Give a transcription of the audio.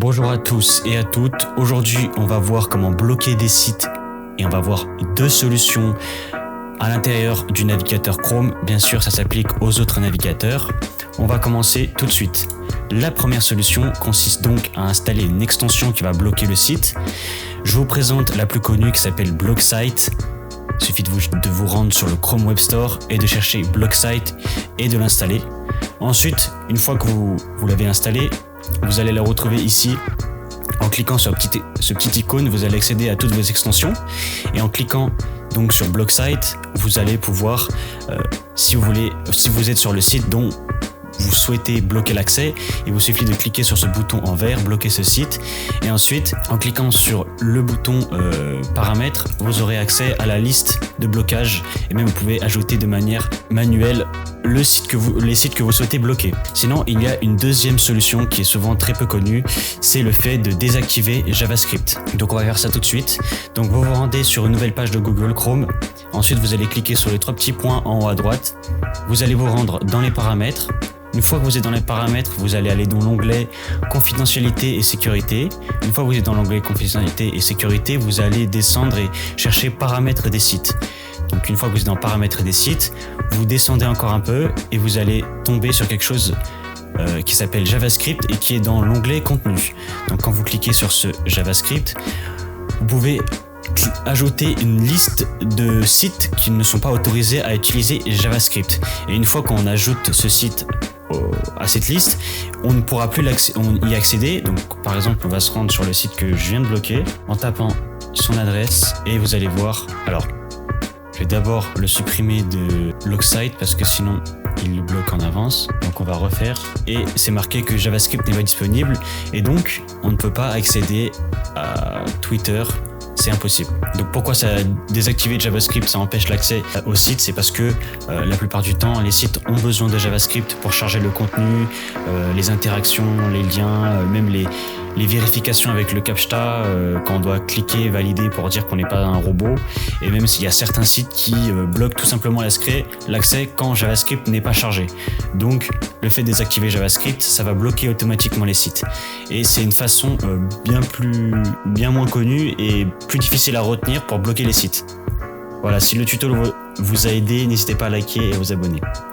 Bonjour à tous et à toutes. Aujourd'hui, on va voir comment bloquer des sites et on va voir deux solutions à l'intérieur du navigateur Chrome. Bien sûr, ça s'applique aux autres navigateurs. On va commencer tout de suite. La première solution consiste donc à installer une extension qui va bloquer le site. Je vous présente la plus connue qui s'appelle BlockSite. Il suffit de vous rendre sur le Chrome Web Store et de chercher BlockSite et de l'installer. Ensuite, une fois que vous l'avez installé, vous allez la retrouver ici. En cliquant sur ce petit icône, vous allez accéder à toutes vos extensions. Et en cliquant donc sur BlockSite, vous allez pouvoir, si vous êtes sur le site dont vous souhaitez bloquer l'accès, il vous suffit de cliquer sur ce bouton en vert, bloquer ce site, et ensuite en cliquant sur le bouton paramètres, vous aurez accès à la liste de blocage et même vous pouvez ajouter de manière manuelle les sites que vous souhaitez bloquer. Sinon, il y a une deuxième solution qui est souvent très peu connue, c'est le fait de désactiver JavaScript. Donc on va faire ça tout de suite. Donc vous vous rendez sur une nouvelle page de Google Chrome, ensuite vous allez cliquer sur les trois petits points en haut à droite, vous allez vous rendre dans les paramètres. Une fois que vous êtes dans les paramètres, vous allez aller dans l'onglet confidentialité et sécurité. Une fois que vous êtes dans l'onglet confidentialité et sécurité, vous allez descendre et chercher paramètres des sites. Donc une fois que vous êtes dans paramètres des sites, vous descendez encore un peu et vous allez tomber sur quelque chose qui s'appelle JavaScript et qui est dans l'onglet contenu. Donc quand vous cliquez sur ce JavaScript, vous pouvez ajouter une liste de sites qui ne sont pas autorisés à utiliser JavaScript. Et une fois qu'on ajoute ce site à cette liste, on ne pourra plus y accéder. Donc par exemple, on va se rendre sur le site que je viens de bloquer en tapant son adresse et vous allez voir. Alors, je vais d'abord le supprimer de BlockSite parce que sinon il le bloque en avance. Donc on va refaire et c'est marqué que JavaScript n'est pas disponible et donc on ne peut pas accéder à Twitter. C'est impossible. Donc pourquoi ça désactiver JavaScript, ça empêche l'accès au site? C'est parce que la plupart du temps, les sites ont besoin de JavaScript pour charger le contenu, les interactions, les liens, même les vérifications avec le CAPTCHA quand on doit cliquer, valider pour dire qu'on n'est pas un robot. Et même s'il y a certains sites qui bloquent tout simplement l'accès quand JavaScript n'est pas chargé. Donc le fait de désactiver JavaScript, ça va bloquer automatiquement les sites. Et c'est une façon bien moins connue et plus difficile à retenir pour bloquer les sites. Voilà, si le tuto vous a aidé, n'hésitez pas à liker et à vous abonner.